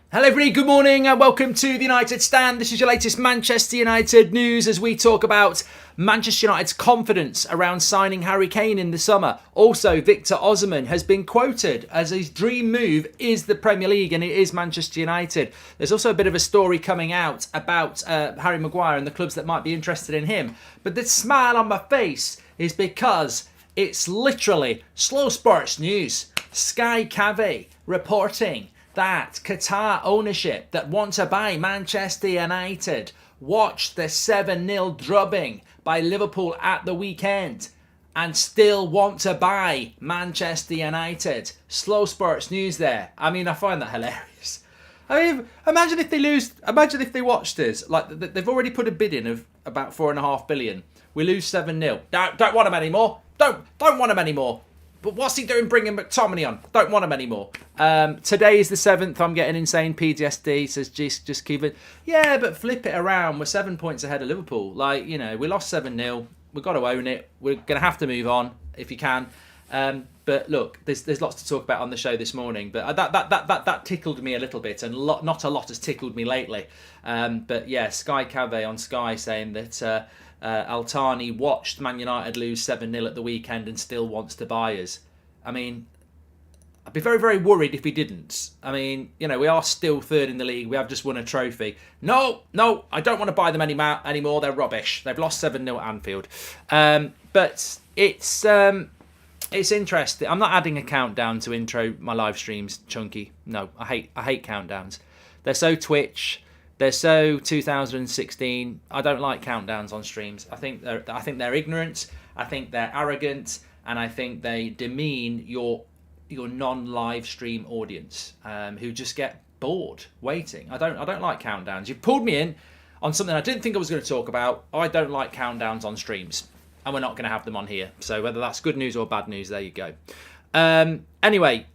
Hello everybody, good morning and welcome to the United Stand. This is your latest Manchester United news as we talk about Manchester United's confidence around signing Harry Kane in the summer. Also, Victor Osimhen has been quoted as his dream move is the Premier League and it is Manchester United. There's also a bit of a story coming out about Harry Maguire and the clubs that might be interested in him. But the smile on my face is because it's literally Slow Sports News. Sky Cafe reporting that Qatar ownership that want to buy Manchester United watched the 7-0 drubbing by Liverpool at the weekend and still want to buy Manchester United. Slow Sports News there. I mean, I find that hilarious. I mean, imagine if they lose. Imagine if they watched us. Like, they've already put a bid in of about 4.5 billion. We lose 7-0. Don't want them anymore. Don't want them anymore. But what's he doing bringing McTominay on? Don't want him anymore. Today is the 7th. I'm getting insane PTSD. Says, just keep it. Yeah, but flip it around. We're 7 points ahead of Liverpool. Like, you know, we lost 7-0. We've got to own it. We're going to have to move on if you can. But look, there's lots to talk about on the show this morning. But that tickled me a little bit. And not a lot has tickled me lately. But yeah, Sky Cave on Sky saying that Altani watched Man United lose 7-0 at the weekend and still wants to buy us. I mean, I'd be very, very worried if he didn't. I mean, you know, we are still third in the league. We have just won a trophy. No, I don't want to buy them anymore. They're rubbish. They've lost 7-0 at Anfield. But it's interesting. I'm not adding a countdown to intro my live streams, Chunky. No, I hate countdowns. They're so Twitch. They're so 2016. I don't like countdowns on streams. I think they're ignorant. I think they're arrogant, and I think they demean your non-live stream audience who just get bored waiting. I don't like countdowns. You've pulled me in on something I didn't think I was going to talk about. I don't like countdowns on streams, and we're not going to have them on here. So whether that's good news or bad news, there you go. Anyway.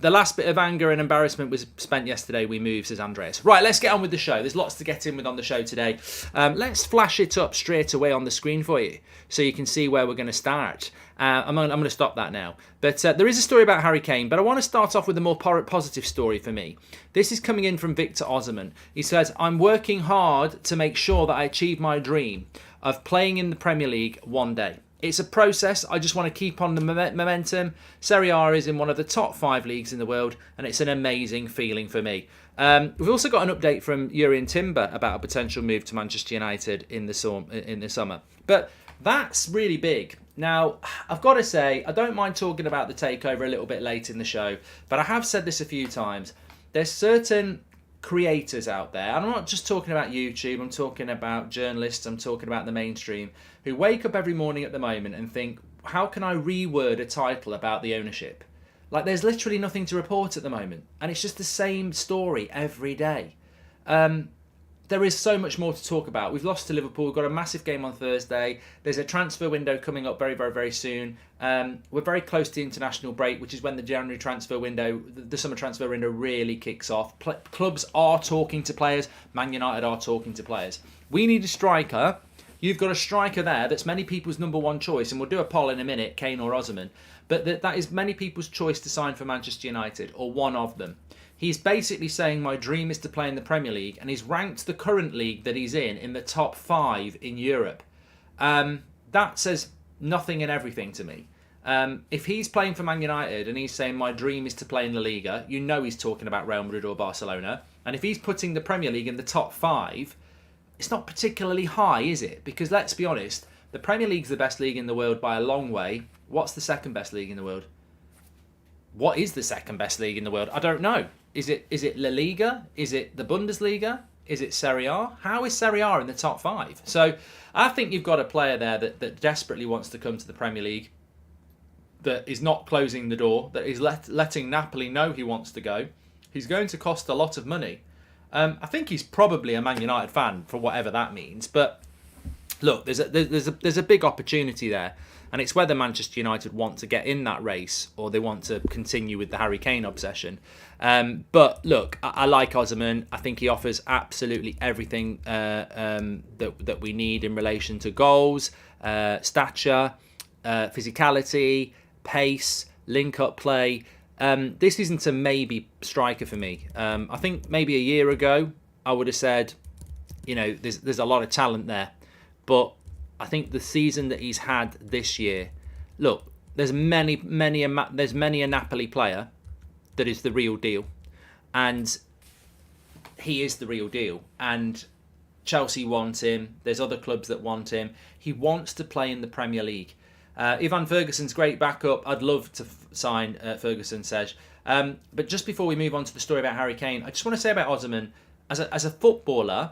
The last bit of anger and embarrassment was spent yesterday. We moved, says Andreas. Right, let's get on with the show. There's lots to get in with on the show today. Let's flash it up straight away on the screen for you so you can see where we're going to start. I'm going to stop that now. But there is a story about Harry Kane, but I want to start off with a more positive story for me. This is coming in from Victor Osimhen. He says, I'm working hard to make sure that I achieve my dream of playing in the Premier League one day. It's a process. I just want to keep on the momentum. Serie A is in one of the top 5 leagues in the world, and it's an amazing feeling for me. We've also got an update from Jurrien Timber about a potential move to Manchester United in the summer. But that's really big. Now, I've got to say, I don't mind talking about the takeover a little bit late in the show, but I have said this a few times. There's certain creators out there, and I'm not just talking about YouTube, I'm talking about journalists, I'm talking about the mainstream, who wake up every morning at the moment and think, how can I reword a title about the ownership? Like, there's literally nothing to report at the moment, and it's just the same story every day. There is so much more to talk about. We've lost to Liverpool. We've got a massive game on Thursday. There's a transfer window coming up very, very, very soon. We're very close to the international break, which is when the January transfer window, the summer transfer window really kicks off. Clubs are talking to players. Man United are talking to players. We need a striker. You've got a striker there that's many people's number one choice, and we'll do a poll in a minute, Kane or Osimhen. But that is many people's choice to sign for Manchester United, or one of them. He's basically saying my dream is to play in the Premier League, and he's ranked the current league that he's in the top 5 in Europe. That says nothing and everything to me. If he's playing for Man United and he's saying my dream is to play in La Liga, you know he's talking about Real Madrid or Barcelona. And if he's putting the Premier League in the top 5, it's not particularly high, is it? Because let's be honest, the Premier League's the best league in the world by a long way. What's the second best league in the world? What is the second best league in the world? I don't know. Is it La Liga? Is it the Bundesliga? Is it Serie A? How is Serie A in the top 5? So I think you've got a player there that desperately wants to come to the Premier League, that is not closing the door, that is letting Napoli know he wants to go. He's going to cost a lot of money. I think he's probably a Man United fan, for whatever that means. But look, there's a big opportunity there. And it's whether Manchester United want to get in that race or they want to continue with the Harry Kane obsession. But look, I like Osimhen. I think he offers absolutely everything that we need in relation to goals, stature, physicality, pace, link-up play. This isn't a maybe striker for me. I think maybe a year ago I would have said, there's a lot of talent there, but I think the season that he's had this year, look, there's many a Napoli player that is the real deal, and he is the real deal. And Chelsea want him. There's other clubs that want him. He wants to play in the Premier League. Ivan Ferguson's great backup. I'd love to sign Ferguson, Sej. But just before we move on to the story about Harry Kane, I just want to say about Osimhen, as a footballer,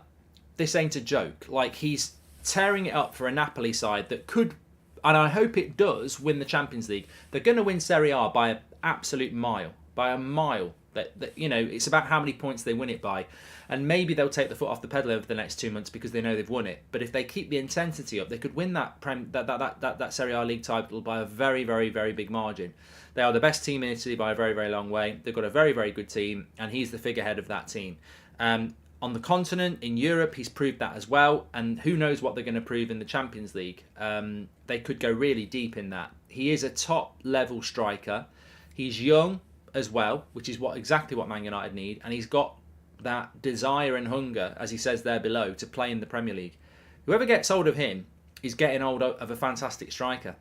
this ain't a joke. Like, he's tearing it up for a Napoli side that could, and I hope it does, win the Champions League. They're going to win Serie A by an absolute mile. By a mile. It's about how many points they win it by. And maybe they'll take the foot off the pedal over the next 2 months because they know they've won it. But if they keep the intensity up, they could win that Serie A league title by a very, very, very big margin. They are the best team in Italy by a very, very long way. They've got a very, very good team, and he's the figurehead of that team. On the continent, in Europe, he's proved that as well. And who knows what they're going to prove in the Champions League. They could go really deep in that. He is a top-level striker. He's young as well, which is exactly what Man United need. And he's got that desire and hunger, as he says there below, to play in the Premier League. Whoever gets hold of him is getting hold of a fantastic striker.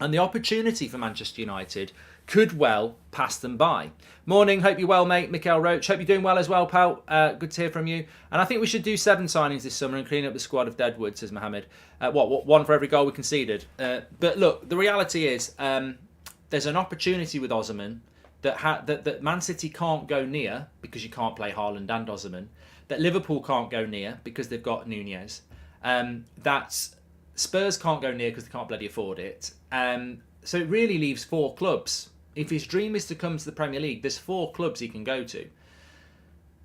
And the opportunity for Manchester United could well pass them by. Morning, hope you're well, mate. Mikael Roach, hope you're doing well as well, pal. Good to hear from you. And I think we should do 7 signings this summer and clean up the squad of Deadwood, says Mohammed. One for every goal we conceded. But look, the reality is there's an opportunity with Osimhen that Man City can't go near because you can't play Haaland and Osimhen. That Liverpool can't go near because they've got Nunez. That Spurs can't go near because they can't bloody afford it. So it really leaves 4 clubs. If his dream is to come to the Premier League, there's 4 clubs he can go to.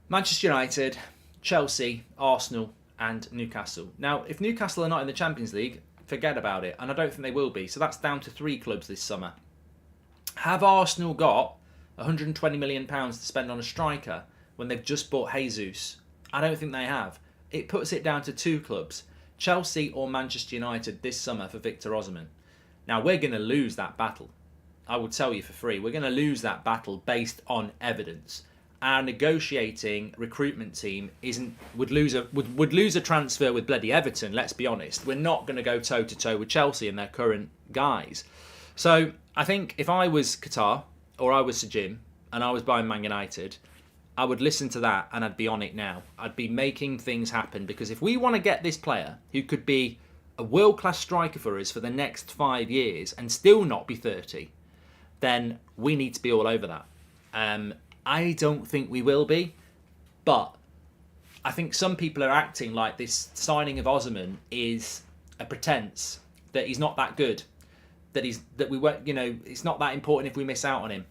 Manchester United, Chelsea, Arsenal and Newcastle. Now, if Newcastle are not in the Champions League, forget about it. And I don't think they will be. So that's down to 3 clubs this summer. Have Arsenal got £120 million to spend on a striker when they've just bought Jesus? I don't think they have. It puts it down to 2 clubs, Chelsea or Manchester United this summer for Victor Osimhen. Now, we're going to lose that battle. I will tell you for free. We're going to lose that battle based on evidence. Our negotiating recruitment team would lose a transfer with bloody Everton, let's be honest. We're not going to go toe-to-toe with Chelsea and their current guys. So I think if I was Qatar or I was Sir Jim and I was buying Man United, I would listen to that and I'd be on it now. I'd be making things happen, because if we want to get this player who could be a world-class striker for us for the next 5 years and still not be 30, then we need to be all over that. I don't think we will be, but I think some people are acting like this signing of Osimhen is a pretense that he's not that good, it's not that important if we miss out on him.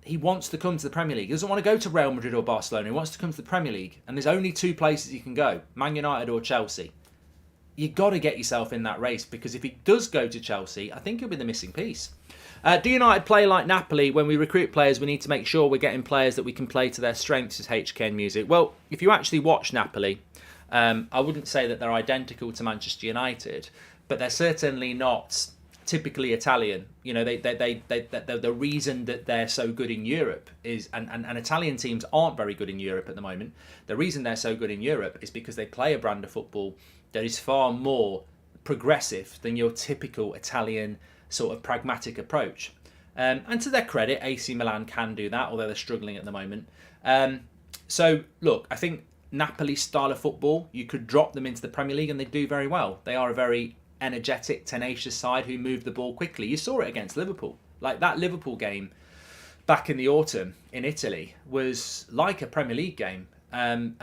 He wants to come to the Premier League. He doesn't want to go to Real Madrid or Barcelona. He wants to come to the Premier League, and there's only 2 places he can go: Man United or Chelsea. You've got to get yourself in that race, because if he does go to Chelsea, I think he'll be the missing piece. Do United play like Napoli? When we recruit players, we need to make sure we're getting players that we can play to their strengths, as HKN Music. Well, if you actually watch Napoli, I wouldn't say that they're identical to Manchester United, but they're certainly not typically Italian. The reason that they're so good in Europe is, and Italian teams aren't very good in Europe at the moment. The reason they're so good in Europe is because they play a brand of football that is far more progressive than your typical Italian sort of pragmatic approach. And to their credit, AC Milan can do that, although they're struggling at the moment. So, look, I think Napoli's style of football, you could drop them into the Premier League and they do very well. They are a very energetic, tenacious side who move the ball quickly. You saw it against Liverpool. Like, that Liverpool game back in the autumn in Italy was like a Premier League game. And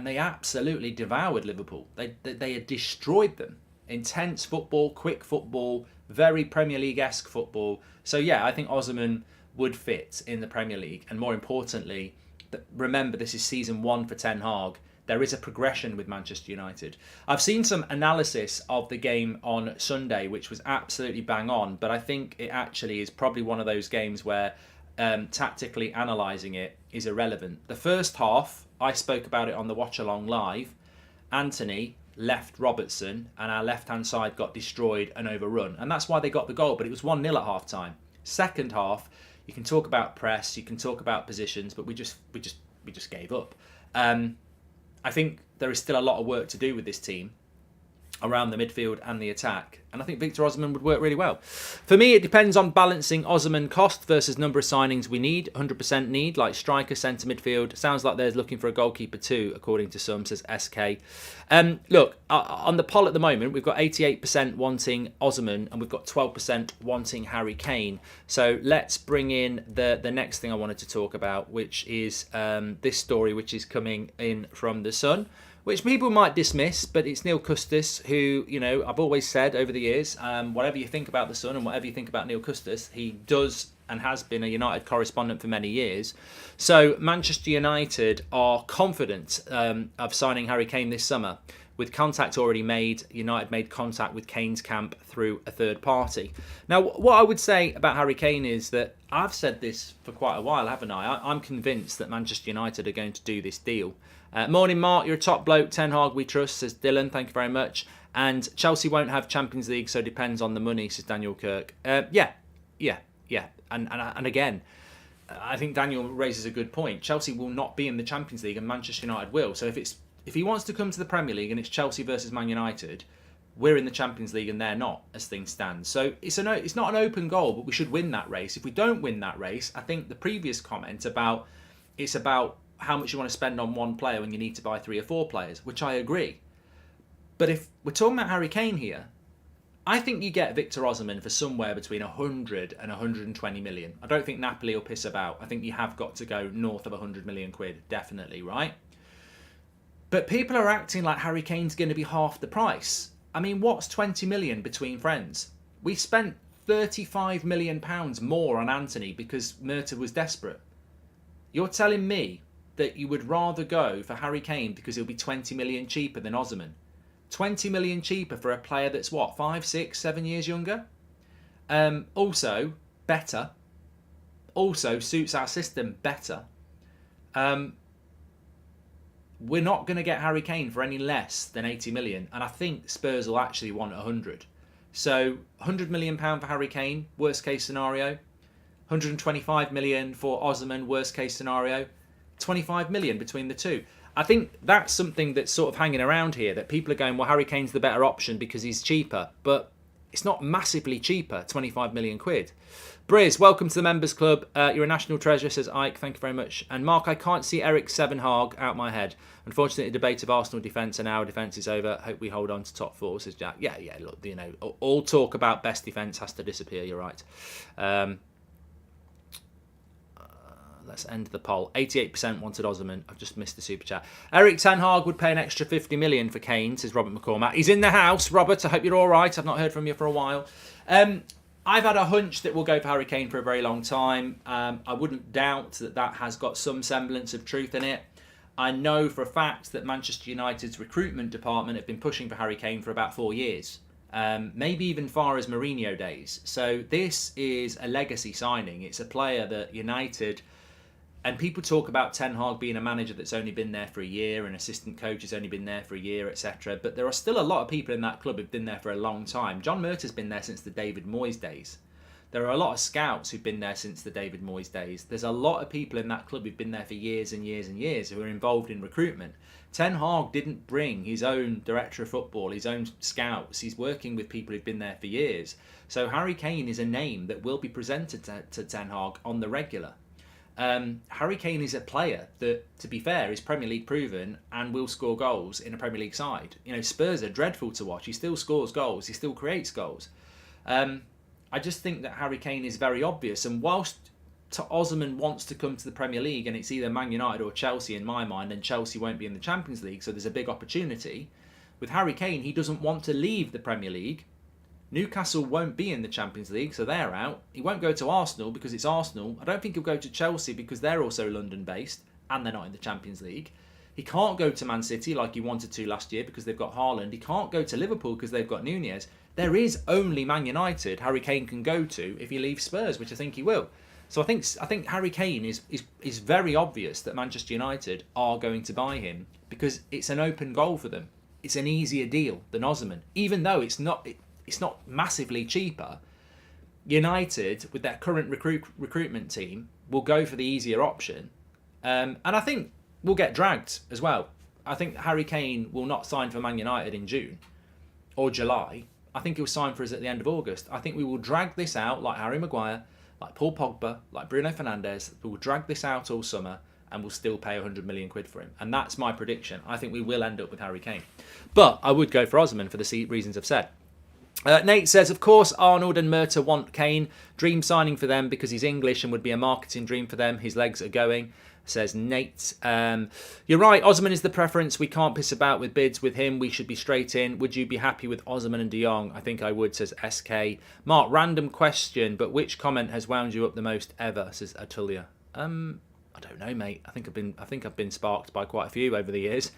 they absolutely devoured Liverpool. They had destroyed them. Intense football, quick football, very Premier League-esque football. So yeah, I think Osimhen would fit in the Premier League. And more importantly, remember, this is season 1 for Ten Hag. There is a progression with Manchester United. I've seen some analysis of the game on Sunday, which was absolutely bang on, but I think it actually is probably one of those games where tactically analysing it is irrelevant. The first half, I spoke about it on the Watch Along Live. Anthony left Robertson and our left-hand side got destroyed and overrun. And that's why they got the goal, but it was 1-0 at half-time. Second half, You can talk about press, you can talk about positions, but we just gave up. I think there is still a lot of work to do with this team around the midfield and the attack, and I think Victor Osimhen would work really well. For me, it depends on balancing Osimhen cost versus number of signings we need. 100% need, like striker, centre midfield. Sounds like they're looking for a goalkeeper too, according to some, says SK. Look, on the poll at the moment, we've got 88% wanting Osimhen and we've got 12% wanting Harry Kane. So let's bring in the next thing I wanted to talk about, which is this story, which is coming in from The Sun, which people might dismiss, but it's Neil Custis, who, you know, I've always said over the years, whatever you think about The Sun and whatever you think about Neil Custis, he does and has been a United correspondent for many years. So Manchester United are confident of signing Harry Kane this summer. With contact already made, United made contact with Kane's camp through a third party. Now, what I would say about Harry Kane is that I've said this for quite a while, haven't I? I'm convinced that Manchester United are going to do this deal. Morning, Mark. You're a top bloke. Ten Hag, we trust, says Dylan. Thank you very much. And Chelsea won't have Champions League, so depends on the money, says Daniel Kirk. Yeah. And again, I think Daniel raises a good point. Chelsea will not be in the Champions League, and Manchester United will. So if he wants to come to the Premier League and it's Chelsea versus Man United, we're in the Champions League and they're not, as things stand. So it's not an open goal, but we should win that race. If we don't win that race, I think the previous comment about it's about how much you want to spend on one player when you need to buy 3 or 4 players, which I agree. But if we're talking about Harry Kane here, I think you get Victor Osimhen for somewhere between 100 and 120 million. I don't think Napoli will piss about. I think you have got to go north of 100 million quid, definitely, right? But people are acting like Harry Kane's going to be half the price. I mean, what's 20 million between friends? We spent £35 million more on Anthony because Murta was desperate. You're telling me that you would rather go for Harry Kane because he'll be 20 million cheaper than Osimhen? 20 million cheaper for a player that's what, 5, 6, 7 years younger? Also, better. Also, suits our system better. We're not going to get Harry Kane for any less than 80 million. And I think Spurs will actually want 100. So, £100 million for Harry Kane, worst case scenario. 125 million for Osimhen, worst case scenario. 25 million between the two. I think that's something that's sort of hanging around here, that people are going, well, Harry Kane's the better option because he's cheaper. But it's not massively cheaper, 25 million quid. Briz, welcome to the Members Club. You're a national treasure, says Ike. Thank you very much. And Mark, I can't see Eric Sevenhaag out my head. Unfortunately, the debate of Arsenal defence and our defence is over. Hope we hold on to top 4, says Jack. Yeah, look, you know, all talk about best defence has to disappear, you're right. Let's end the poll. 88% wanted Osimhen. I've just missed the super chat. Eric Ten Hag would pay an extra 50 million for Kane, says Robert McCormack. He's in the house. Robert, I hope you're all right. I've not heard from you for a while. I've had a hunch that we'll go for Harry Kane for a very long time. I wouldn't doubt that has got some semblance of truth in it. I know for a fact that Manchester United's recruitment department have been pushing for Harry Kane for about 4 years. Maybe even far as Mourinho days. So this is a legacy signing. It's a player that United... And people talk about Ten Hag being a manager that's only been there for a year, an assistant coach has only been there for a year, etc. But there are still a lot of people in that club who've been there for a long time. John Murtagh's been there since the David Moyes days. There are a lot of scouts who've been there since the David Moyes days. There's a lot of people in that club who've been there for years and years and years who are involved in recruitment. Ten Hag didn't bring his own director of football, his own scouts. He's working with people who've been there for years. So Harry Kane is a name that will be presented to Ten Hag on the regular. Harry Kane is a player that, to be fair, is Premier League proven and will score goals in a Premier League side. You know, Spurs are dreadful to watch. He still scores goals. He still creates goals. I just think that Harry Kane is very obvious. And whilst Osimhen wants to come to the Premier League, and it's either Man United or Chelsea in my mind, and Chelsea won't be in the Champions League, so there's a big opportunity. With Harry Kane, he doesn't want to leave the Premier League. Newcastle won't be in the Champions League, so they're out. He won't go to Arsenal because it's Arsenal. I don't think he'll go to Chelsea because they're also London-based and they're not in the Champions League. He can't go to Man City like he wanted to last year because they've got Haaland. He can't go to Liverpool because they've got Nunez. There is only Man United Harry Kane can go to if he leaves Spurs, which I think he will. So I think Harry Kane is very obvious that Manchester United are going to buy him because it's an open goal for them. It's an easier deal than Osimhen, even though it's not massively cheaper. United, with their current recruitment team, will go for the easier option. And I think we'll get dragged as well. I think Harry Kane will not sign for Man United in June or July. I think he'll sign for us at the end of August. I think we will drag this out like Harry Maguire, like Paul Pogba, like Bruno Fernandes. We will drag this out all summer and we'll still pay 100 million quid for him. And that's my prediction. I think we will end up with Harry Kane. But I would go for Osimhen for the reasons I've said. Nate says, of course, Arnold and Murta want Kane. Dream signing for them because he's English and would be a marketing dream for them. His legs are going, says Nate. You're right, Osimhen is the preference. We can't piss about with bids with him. We should be straight in. Would you be happy with Osimhen and De Jong? I think I would, says SK. Mark, random question, but which comment has wound you up the most ever, says Atulia. I don't know, mate. I think I've been sparked by quite a few over the years.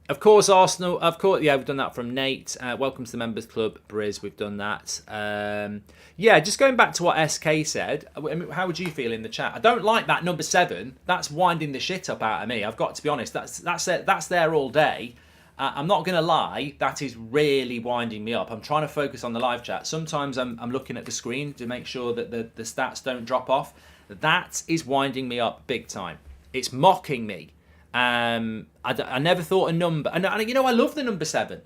Of course, Arsenal. Of course, yeah, we've done that from Nate. Welcome to the Members Club, Briz. We've done that. Yeah, just going back to what SK said. I mean, how would you feel in the chat? I don't like that number 7. That's winding the shit up out of me. I've got to be honest. That's there all day. I'm not going to lie. That is really winding me up. I'm trying to focus on the live chat. Sometimes I'm looking at the screen to make sure that the stats don't drop off. That is winding me up big time. It's mocking me. I never thought a number, and I love the number 7.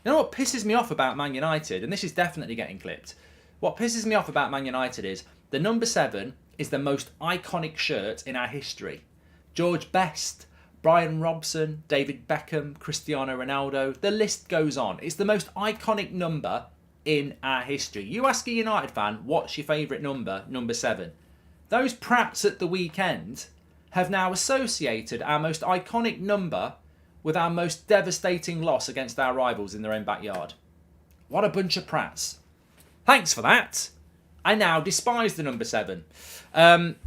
You know what pisses me off about Man United, and this is definitely getting clipped. What pisses me off about Man United is the number 7 is the most iconic shirt in our history. George Best, Brian Robson, David Beckham, Cristiano Ronaldo, the list goes on. It's the most iconic number in our history. You ask a United fan, what's your favourite number? Number 7. Those prats at the weekend have now associated our most iconic number with our most devastating loss against our rivals in their own backyard. What a bunch of prats. Thanks for that. I now despise the number 7.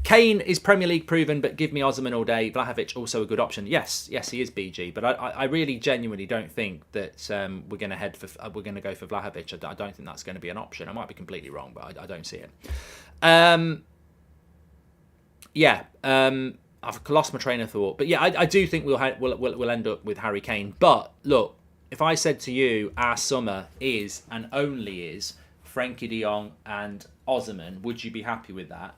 Kane is Premier League proven, but give me Osimhen all day. Vlahovic also a good option. Yes, he is BG, but I really genuinely don't think that we're going to go for Vlahovic. I don't think that's going to be an option. I might be completely wrong, but I don't see it. I've lost my train of thought, but yeah, I do think we'll end up with Harry Kane. But look, if I said to you, our summer is and only is Frenkie de Jong and Osimhen, would you be happy with that?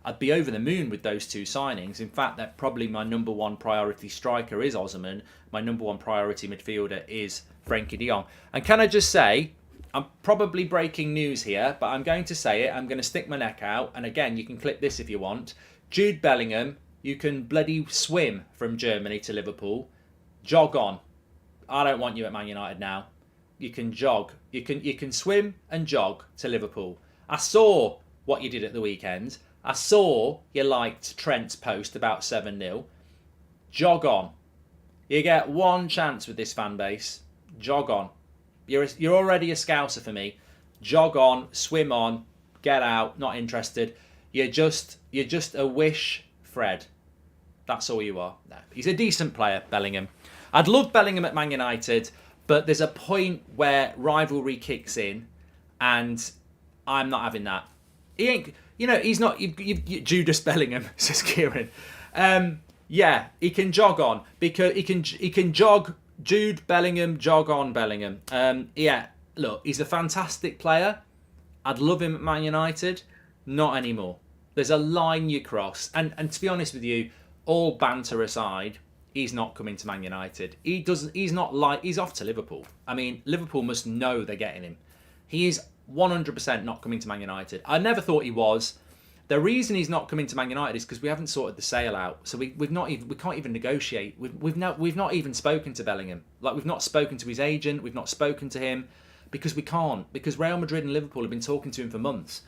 I'd be over the moon with those 2 signings. In fact, that probably my number 1 priority striker is Osimhen. My number 1 priority midfielder is Frenkie de Jong. And can I just say, I'm probably breaking news here, but I'm going to say it. I'm going to stick my neck out. And again, you can clip this if you want. Jude Bellingham, you can bloody swim from Germany to Liverpool. Jog on. I don't want you at Man United now. You can jog. You can swim and jog to Liverpool. I saw what you did at the weekend. I saw you liked Trent's post about 7-0. Jog on. You get one chance with this fan base. Jog on. You're already a scouser for me. Jog on, swim on, get out, not interested. You're just a wish Fred. That's all you are. No, he's a decent player, Bellingham. I'd love Bellingham at Man United, but there's a point where rivalry kicks in, and I'm not having that. He ain't. He's not. Judas Bellingham, says Kieran. Yeah, he can jog on because he can jog. Jude Bellingham, jog on Bellingham. Yeah, look, he's a fantastic player. I'd love him at Man United. Not anymore. There's a line you cross. And to be honest with you, all banter aside, he's not coming to Man United. He's off to Liverpool. I mean, Liverpool must know they're getting him. He is 100% not coming to Man United. I never thought he was. The reason he's not coming to Man United is because we haven't sorted the sale out. So we can't even negotiate. We've not even spoken to Bellingham. Like, we've not spoken to his agent. We've not spoken to him because we can't. Because Real Madrid and Liverpool have been talking to him for months.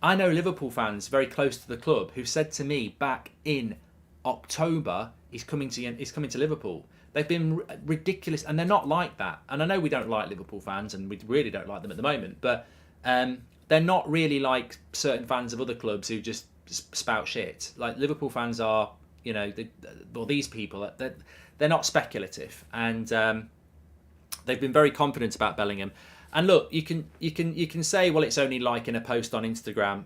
I know Liverpool fans very close to the club who said to me back in October, he's coming to Liverpool. They've been ridiculous, and they're not like that. And I know we don't like Liverpool fans, and we really don't like them at the moment, but they're not really like certain fans of other clubs who just spout shit. Like, Liverpool fans are, these people, they're not speculative, and they've been very confident about Bellingham. And look, you can say, well, it's only like in a post on Instagram.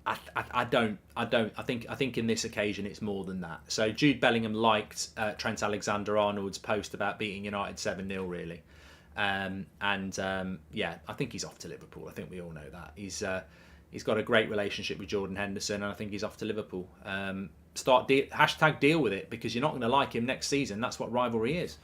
I don't. I think in this occasion it's more than that. So Jude Bellingham liked Trent Alexander-Arnold's post about beating United 7-0, really. Yeah, I think he's off to Liverpool. I think we all know that. He's got a great relationship with Jordan Henderson, and I think he's off to Liverpool. Hashtag deal with it, because you're not going to like him next season. That's what rivalry is.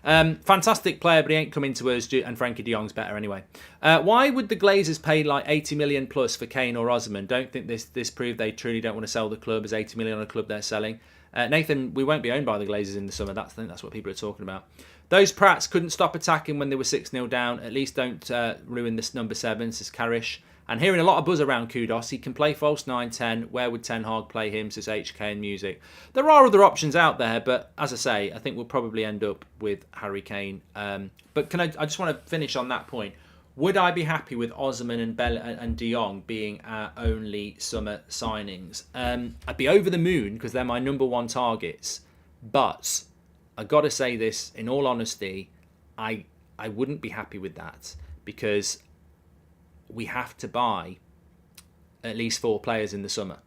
Fantastic player, but he ain't coming to us, and Frankie de Jong's better anyway. Why would the Glazers pay like 80 million plus for Kane or Osimhen? Don't think this proved they truly don't want to sell the club, as 80 million on a club they're selling. Nathan, we won't be owned by the Glazers in the summer. I think that's what people are talking about. Those Prats couldn't stop attacking when they were 6-0 down. At least don't ruin this number 7, says Karish. And hearing a lot of buzz around Kudos. He can play false 9-10. Where would Ten Hag play him, says HK and Music. There are other options out there, but as I say, I think we'll probably end up with Harry Kane. But I just want to finish on that point. Would I be happy with Osimhen and de Jong being our only summer signings? I'd be over the moon, because they're my number 1 targets. But I got to say this in all honesty, I wouldn't be happy with that, because we have to buy at least 4 players in the summer.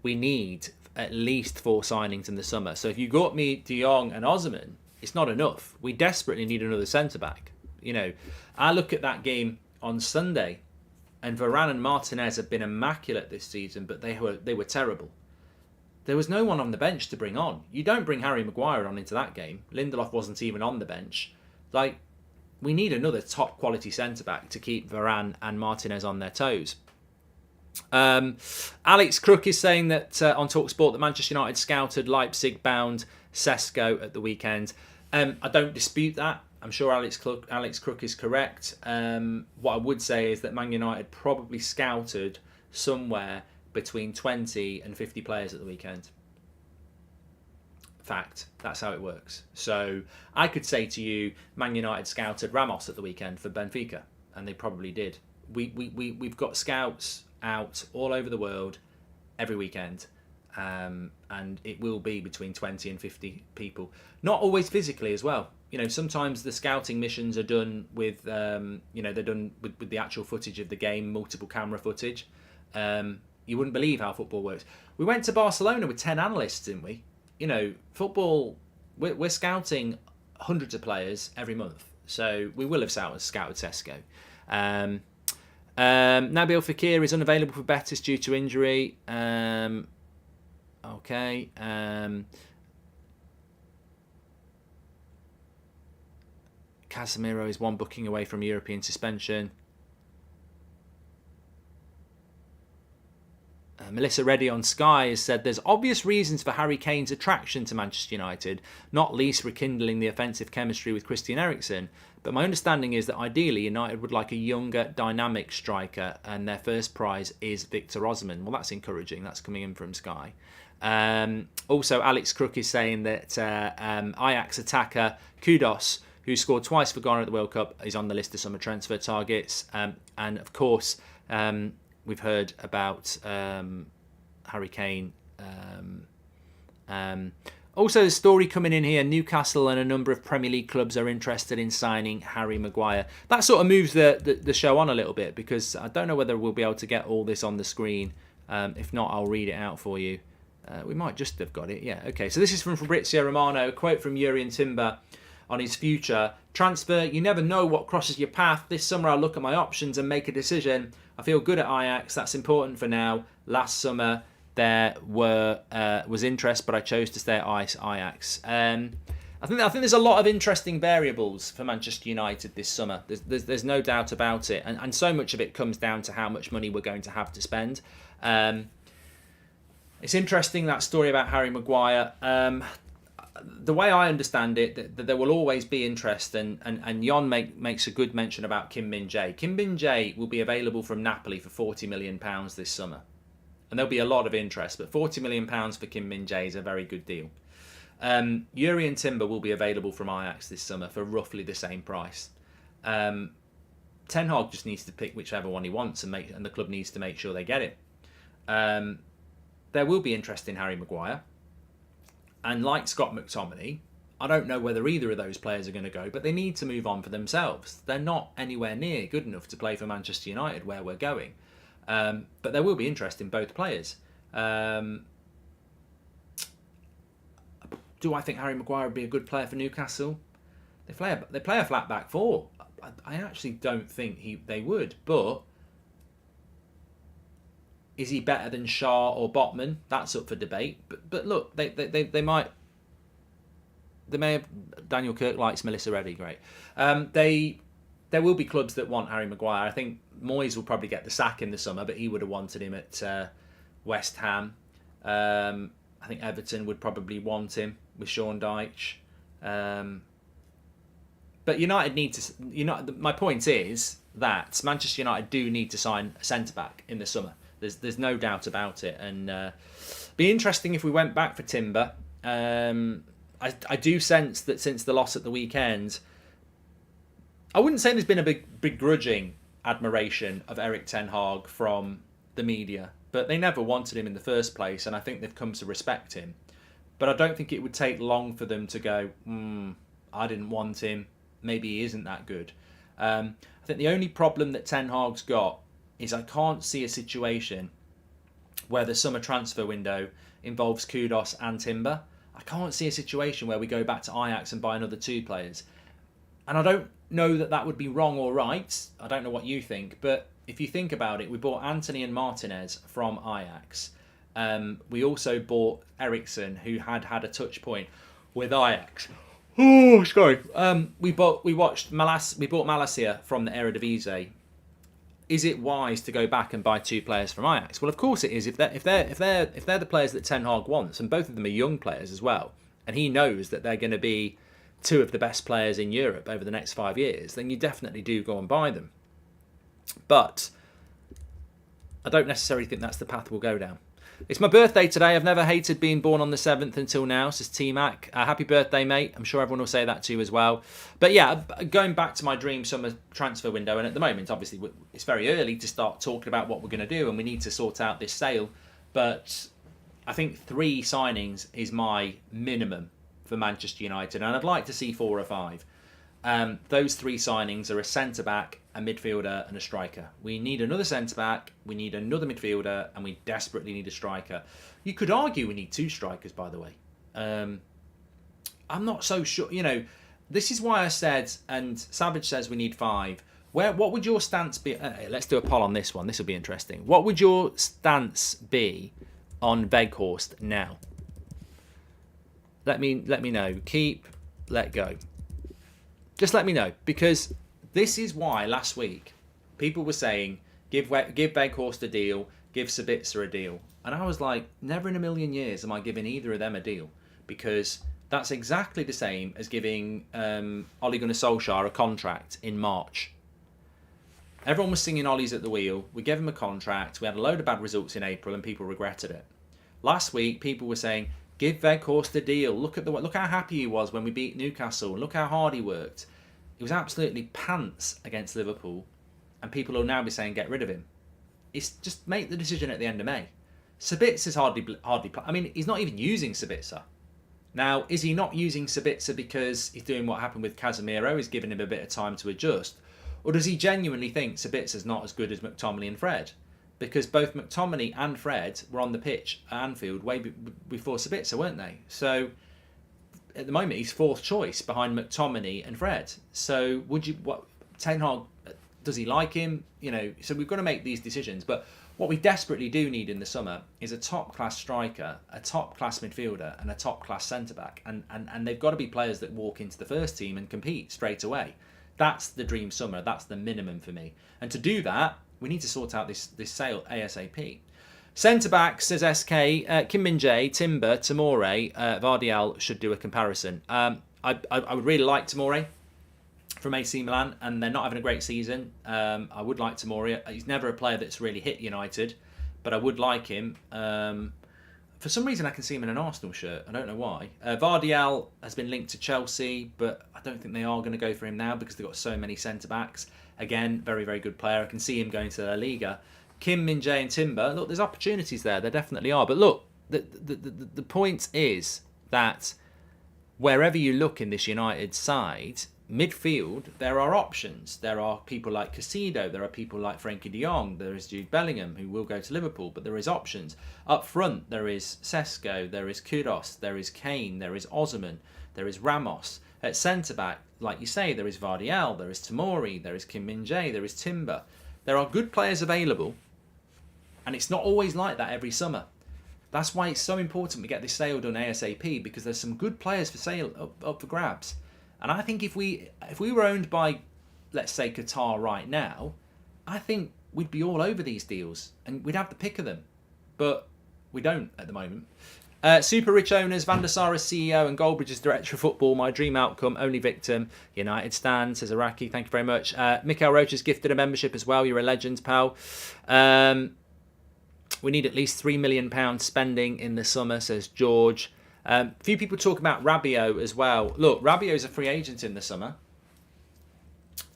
We need at least 4 signings in the summer. So if you got me de Jong and Osimhen, it's not enough. We desperately need another centre-back. You know, I look at that game on Sunday, and Varane and Martinez have been immaculate this season, but they were terrible. There was no one on the bench to bring on. You don't bring Harry Maguire on into that game. Lindelof wasn't even on the bench. Like, we need another top quality centre-back to keep Varane and Martinez on their toes. Alex Crook is saying that on TalkSport that Manchester United scouted Leipzig-bound Sesko at the weekend. I don't dispute that. I'm sure Alex Crook is correct. What I would say is that Man United probably scouted somewhere between 20 and 50 players at the weekend. Fact. That's how it works. So I could say to you, Man United scouted Ramos at the weekend for Benfica, and they probably did. We've got scouts out all over the world every weekend, and it will be between 20 and 50 people. Not always physically as well. You know, sometimes the scouting missions are done with, they're done with the actual footage of the game, multiple camera footage. You wouldn't believe how football works. We went to Barcelona with 10 analysts, didn't we? You know, football, we're scouting hundreds of players every month. So we will have scouted Sesko. Nabil Fekir is unavailable for Betis due to injury. Okay. Casemiro is 1 booking away from European suspension. Melissa Reddy on Sky has said there's obvious reasons for Harry Kane's attraction to Manchester United, not least rekindling the offensive chemistry with Christian Eriksen. But my understanding is that ideally United would like a younger, dynamic striker, and their first prize is Victor Osimhen. Well, that's encouraging. That's coming in from Sky. Also, Alex Crook is saying that Ajax attacker Kudos, who scored twice for Ghana at the World Cup, is on the list of summer transfer targets. And of course, we've heard about Harry Kane. Also, the story coming in here, Newcastle and a number of Premier League clubs are interested in signing Harry Maguire. That sort of moves the show on a little bit, because I don't know whether we'll be able to get all this on the screen. If not, I'll read it out for you. We might just have got it. Yeah, okay. So this is from Fabrizio Romano, a quote from Jurrien Timber on his future transfer. You never know what crosses your path. This summer I'll look at my options and make a decision. I feel good at Ajax. That's important for now. Last summer there was interest, but I chose to stay at Ajax. I think there's a lot of interesting variables for Manchester United this summer. There's no doubt about it, and so much of it comes down to how much money we're going to have to spend. It's interesting, that story about Harry Maguire. The way I understand it, that there will always be interest, and Jon makes a good mention about Kim Min-jae. Kim Min-jae will be available from Napoli for £40 million this summer. And there'll be a lot of interest, but £40 million for Kim Min-jae is a very good deal. Jurrien Timber will be available from Ajax this summer for roughly the same price. Ten Hag just needs to pick whichever one he wants, and the club needs to make sure they get it. There will be interest in Harry Maguire. And like Scott McTominay, I don't know whether either of those players are going to go, but they need to move on for themselves. They're not anywhere near good enough to play for Manchester United, where we're going. But there will be interest in both players. Do I think Harry Maguire would be a good player for Newcastle? They play a flat back four. I actually don't think they would. But is he better than Shah or Botman? That's up for debate. But look, they might. They may have. Daniel Kirk likes Melissa Reddy, great. There will be clubs that want Harry Maguire. I think Moyes will probably get the sack in the summer, but he would have wanted him at West Ham. I think Everton would probably want him with Sean Dyche. But United need to. My point is that Manchester United do need to sign a centre back in the summer. There's no doubt about it, and be interesting if we went back for Timber. I do sense that since the loss at the weekend, I wouldn't say there's been a begrudging admiration of Erik ten Hag from the media, but they never wanted him in the first place, and I think they've come to respect him. But I don't think it would take long for them to go, I didn't want him, maybe he isn't that good. I think the only problem that Ten Hag's got is I can't see a situation where the summer transfer window involves Kudos and Timber. I can't see a situation where we go back to Ajax and buy another 2 players. And I don't know that would be wrong or right. I don't know what you think. But if you think about it, we bought Anthony and Martinez from Ajax. We also bought Eriksson, who had a touch point with Ajax. Oh, sorry. We bought Malacia from the Eredivisie. Is it wise to go back and buy 2 players from Ajax? Well, of course it is. If they're the players that Ten Hag wants, and both of them are young players as well, and he knows that they're going to be 2 of the best players in Europe over the next 5 years, then you definitely do go and buy them. But I don't necessarily think that's the path we'll go down. It's my birthday today. I've never hated being born on the 7th until now, says T-Mac. Happy birthday, mate. I'm sure everyone will say that to you as well. But yeah, going back to my dream summer transfer window, and at the moment, obviously, it's very early to start talking about what we're going to do, and we need to sort out this sale. But I think 3 signings is my minimum for Manchester United, and I'd like to see 4 or 5. Those 3 signings are a centre-back, a midfielder and a striker. We need another centre-back, we need another midfielder, and we desperately need a striker. You could argue we need 2 strikers, by the way. I'm not so sure. This is why I said, and Savage says we need 5. What would your stance be? Let's do a poll on this one. This will be interesting. What would your stance be on Weghorst now? Let me know. Keep, let go. Just let me know, because this is why last week people were saying give Weghorst a deal, give Sabitzer a deal, and I was like, never in a million years am I giving either of them a deal, because that's exactly the same as giving Ole Gunnar Solskjaer a contract in March. Everyone was singing Ollie's at the wheel. We gave him a contract. We had a load of bad results in April, and people regretted it. Last week, people were saying, give Weghorst a deal. Look how happy he was when we beat Newcastle. Look how hard he worked. He was absolutely pants against Liverpool, and people will now be saying get rid of him. It's just make the decision at the end of May. Sabitzer's hardly. I mean, he's not even using Sabitzer. Now, is he not using Sabitzer because he's doing what happened with Casemiro? He's giving him a bit of time to adjust, or does he genuinely think Sabitzer's not as good as McTominay and Fred? Because both McTominay and Fred were on the pitch at Anfield way before Sabitzer, weren't they? So at the moment, he's 4th choice behind McTominay and Fred. So Ten Hag, does he like him? So we've got to make these decisions. But what we desperately do need in the summer is a top-class striker, a top-class midfielder, and a top-class centre-back. And they've got to be players that walk into the first team and compete straight away. That's the dream summer. That's the minimum for me. And to do that, we need to sort out this sale ASAP. Centre-back, says SK, Kim Min-jae, Timber, Tomori, Vardiel should do a comparison. I would really like Tomori from AC Milan, and they're not having a great season. I would like Tomori. He's never a player that's really hit United, but I would like him. For some reason, I can see him in an Arsenal shirt. I don't know why. Vardiel has been linked to Chelsea, but I don't think they are going to go for him now because they've got so many centre-backs. Again, very, very good player. I can see him going to La Liga. Kim Min-jae and Timber, look, there's opportunities there. There definitely are. But look, the point is that wherever you look in this United side, midfield, there are options. There are people like Casido. There are people like Frankie de Jong. There is Jude Bellingham, who will go to Liverpool. But there is options. Up front, there is Sesko. There is Kudos. There is Kane. There is Osimhen. There is Ramos. At centre-back, like you say, there is Vardiel, there is Tamori, there is Kim Min-jae, there is Timber. There are good players available, and it's not always like that every summer. That's why it's so important we get this sale done ASAP, because there's some good players for sale up for grabs. And I think if we were owned by, let's say, Qatar right now, I think we'd be all over these deals and we'd have the pick of them. But we don't at the moment. Super rich owners, Van der Sar as CEO and Goldbridge as Director of Football. My dream outcome, only victim. United stand, says Araki. Thank you very much. Mikael Roach has gifted a membership as well. You're a legend, pal. We need at least £3 million spending in the summer, says George. A few people talk about Rabiot as well. Look, Rabiot's a free agent in the summer.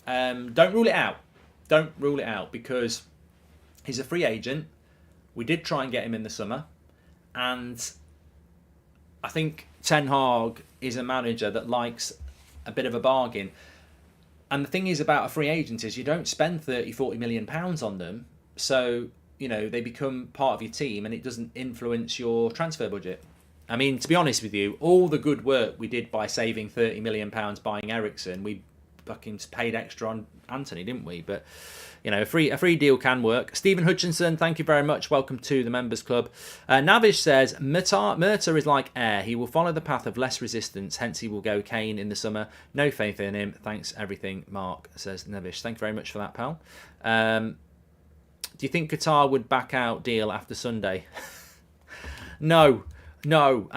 Don't rule it out. Don't rule it out, because he's a free agent. We did try and get him in the summer. And I think Ten Hag is a manager that likes a bit of a bargain. And the thing is about a free agent is you don't spend 30, 40 million pounds on them. So, you know, they become part of your team and it doesn't influence your transfer budget. I mean, to be honest with you, all the good work we did by saving £30 million buying Eriksen, we fucking paid extra on Anthony, didn't we? But, you know, a free deal can work. Stephen Hutchinson, thank you very much. Welcome to the Members Club. Navish says, Murta is like air. He will follow the path of less resistance, hence he will go Kane in the summer. No faith in him. Thanks, everything, Mark, says Navish. Thank you very much for that, pal. Do you think Qatar would back out deal after Sunday? No. And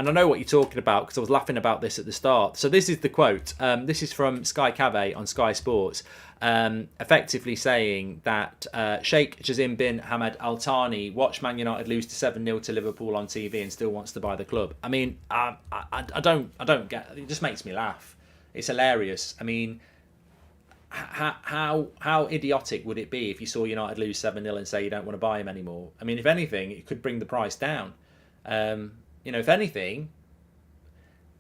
I know what you're talking about because I was laughing about this at the start. So this is the quote. This is from Sky Cave on Sky Sports, effectively saying that Sheikh Jassim bin Hamad Al Thani watched Man United lose to 7-0 to Liverpool on TV and still wants to buy the club. I mean, I don't get it. It just makes me laugh. It's hilarious. I mean, how idiotic would it be if you saw United lose 7-0 and say you don't want to buy him anymore? I mean, if anything, it could bring the price down. You know, if anything,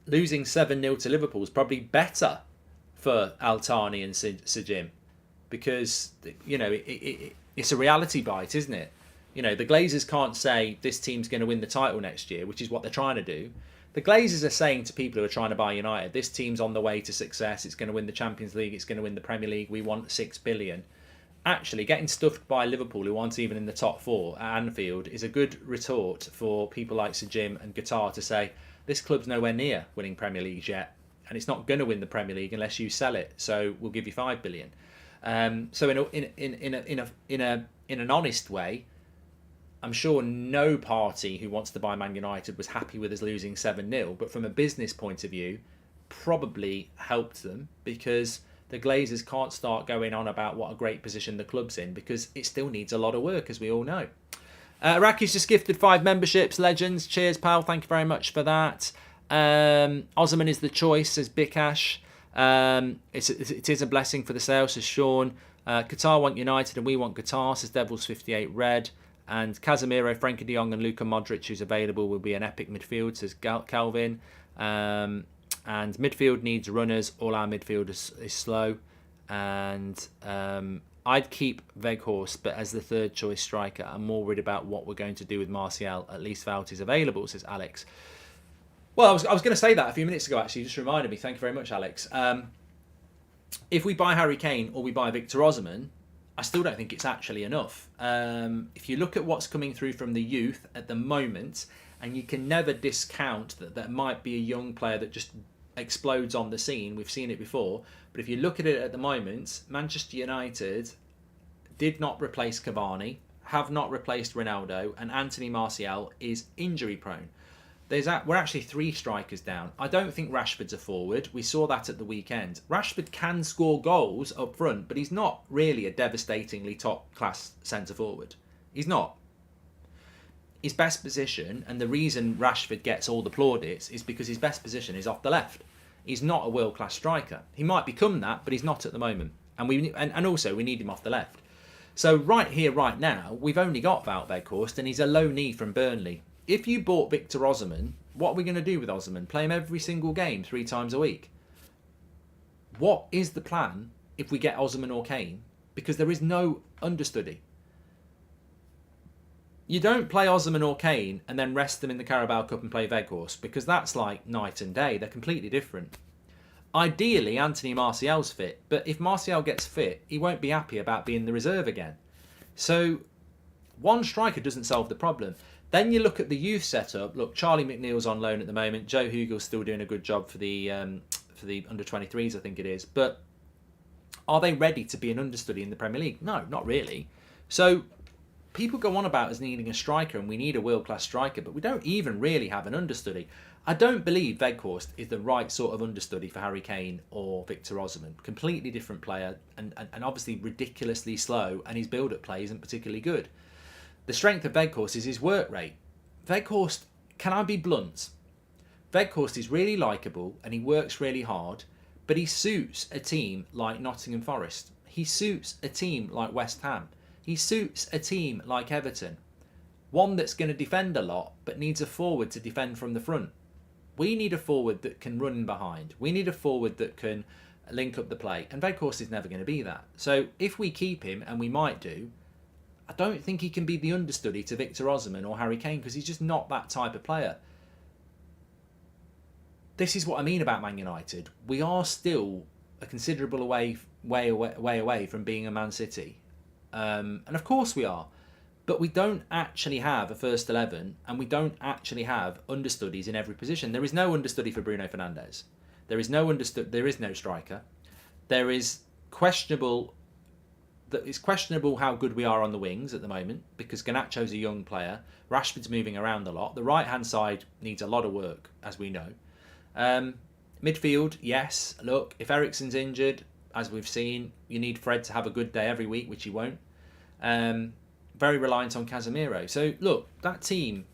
losing 7-0 to Liverpool is probably better for Al Thani and Sajim, because, you know, it's a reality bite, isn't it? You know, the Glazers can't say this team's going to win the title next year, which is what they're trying to do. The Glazers are saying to people who are trying to buy United, this team's on the way to success, it's going to win the Champions League, it's going to win the Premier League, we want 6 billion. Actually, getting stuffed by Liverpool, who aren't even in the top 4 at Anfield, is a good retort for people like Sir Jim and Qatar to say, this club's nowhere near winning Premier Leagues yet, and it's not going to win the Premier League unless you sell it. So we'll give you 5 billion. So in an honest way, I'm sure no party who wants to buy Man United was happy with us losing 7-0, but from a business point of view, probably helped them, because the Glazers can't start going on about what a great position the club's in, because it still needs a lot of work, as we all know. Raki's just gifted 5 memberships. Legends. Cheers, pal. Thank you very much for that. Osimhen is the choice, says Bikash. It is a blessing for the sale, says Sean. Qatar want United and we want Qatar, says Devils58 Red. And Casemiro, Frenkie de Jong and Luka Modric, who's available, will be an epic midfield, says Calvin. And midfield needs runners. All our midfield is slow. And I'd keep Weghorst, but as the third choice striker, I'm more worried about what we're going to do with Martial. At least Valti's available, says Alex. Well, I was going to say that a few minutes ago, actually. You just reminded me. Thank you very much, Alex. If we buy Harry Kane or we buy Victor Osimhen, I still don't think it's actually enough. If you look at what's coming through from the youth at the moment, and you can never discount that there might be a young player that just explodes on the scene. We've seen it before. But if you look at it at the moment, Manchester United did not replace Cavani, have not replaced Ronaldo, and Anthony Martial is injury prone. We're actually 3 strikers down. I don't think Rashford's a forward. We saw that at the weekend. Rashford can score goals up front, but he's not really a devastatingly top-class centre-forward. He's not. His best position, and the reason Rashford gets all the plaudits, is because his best position is off the left. He's not a world-class striker. He might become that, but he's not at the moment. And also, we need him off the left. So right here, right now, we've only got Wout Weghorst, and he's a low knee from Burnley. If you bought Victor Osimhen, what are we going to do with Osimhen? Play him every single game 3 times a week? What is the plan if we get Osimhen or Kane? Because there is no understudy. You don't play Osimhen or Kane and then rest them in the Carabao Cup and play Weghorst, because that's like night and day. They're completely different. Ideally, Anthony Martial's fit, but if Martial gets fit, he won't be happy about being the reserve again. So one striker doesn't solve the problem. Then you look at the youth setup. Look, Charlie McNeil's on loan at the moment. Joe Hugel's still doing a good job for the under-23s, I think it is. But are they ready to be an understudy in the Premier League? No, not really. So people go on about us needing a striker, and we need a world-class striker, but we don't even really have an understudy. I don't believe Weghorst is the right sort of understudy for Harry Kane or Victor Osimhen. Completely different player, and obviously ridiculously slow, and his build-up play isn't particularly good. The strength of Weghorst is his work rate. Weghorst, can I be blunt? Weghorst is really likeable and he works really hard, but he suits a team like Nottingham Forest. He suits a team like West Ham. He suits a team like Everton. One that's going to defend a lot, but needs a forward to defend from the front. We need a forward that can run in behind. We need a forward that can link up the play. And Weghorst is never going to be that. So if we keep him, and we might do, I don't think he can be the understudy to Victor Osimhen or Harry Kane, because he's just not that type of player. This is what I mean about Man United. We are still a considerable way away from being a Man City. And of course we are. But we don't actually have a first 11, and we don't actually have understudies in every position. There is no understudy for Bruno Fernandes. There is no striker. There is questionable. It's questionable how good we are on the wings at the moment, because Garnacho's a young player. Rashford's moving around a lot. The right-hand side needs a lot of work, as we know. Midfield, yes. Look, if Eriksen's injured, as we've seen, you need Fred to have a good day every week, which he won't. Very reliant on Casemiro. So, look, that team,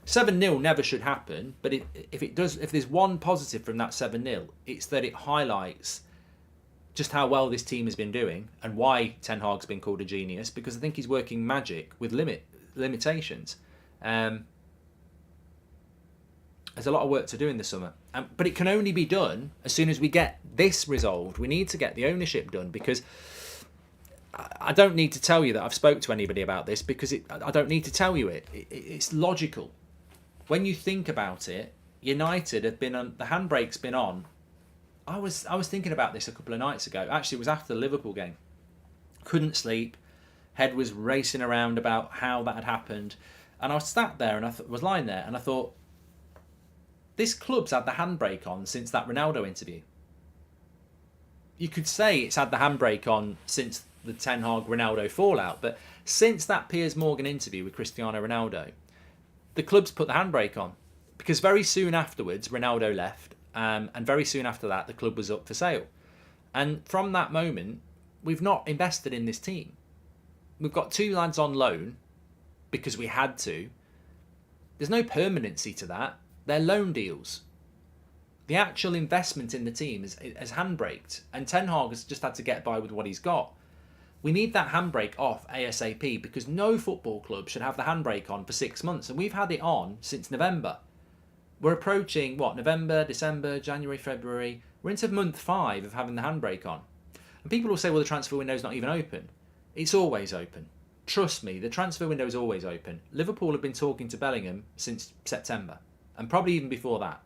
7-0 never should happen, but if there's one positive from that 7-0, it's that it highlights just how well this team has been doing and why Ten Hag's been called a genius, because I think he's working magic with limitations. There's a lot of work to do in the summer, but it can only be done as soon as we get this resolved. We need to get the ownership done, because I don't need to tell you that I've spoke to anybody about this, because I don't need to tell you it. It's logical. When you think about it, United have been on, the handbrake's been on. I was thinking about this a couple of nights ago. Actually, it was after the Liverpool game. Couldn't sleep. Head was racing around about how that had happened. And I was sat there and I was lying there and I thought, this club's had the handbrake on since that Ronaldo interview. You could say it's had the handbrake on since the Ten Hag Ronaldo fallout, but since that Piers Morgan interview with Cristiano Ronaldo, the club's put the handbrake on, because very soon afterwards Ronaldo left, and very soon after that the club was up for sale. And from that moment, we've not invested in this team. We've got 2 lads on loan because we had to. There's no permanency to that. They're loan deals. The actual investment in the team has handbraked, and Ten Hag has just had to get by with what he's got. We need that handbrake off ASAP, because no football club should have the handbrake on for 6 months, and we've had it on since November. We're approaching, November, December, January, February. We're into month 5 of having the handbrake on. And people will say, well, the transfer window's not even open. It's always open. Trust me, the transfer window is always open. Liverpool have been talking to Bellingham since September, and probably even before that.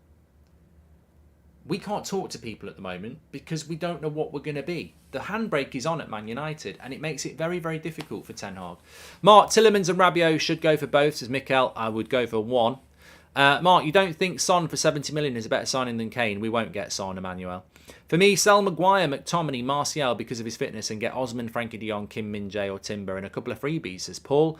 We can't talk to people at the moment because we don't know what we're going to be. The handbrake is on at Man United, and it makes it very, very difficult for Ten Hag. Mark, Tielemans and Rabiot should go for both, says Mikel. I would go for one. Mark, you don't think Son for 70 million is a better signing than Kane? We won't get Son, Emmanuel. For me, sell Maguire, McTominay, Martial because of his fitness, and get Osimhen, Frankie de Jong, Kim Min-jae or Timber, and a couple of freebies, says Paul.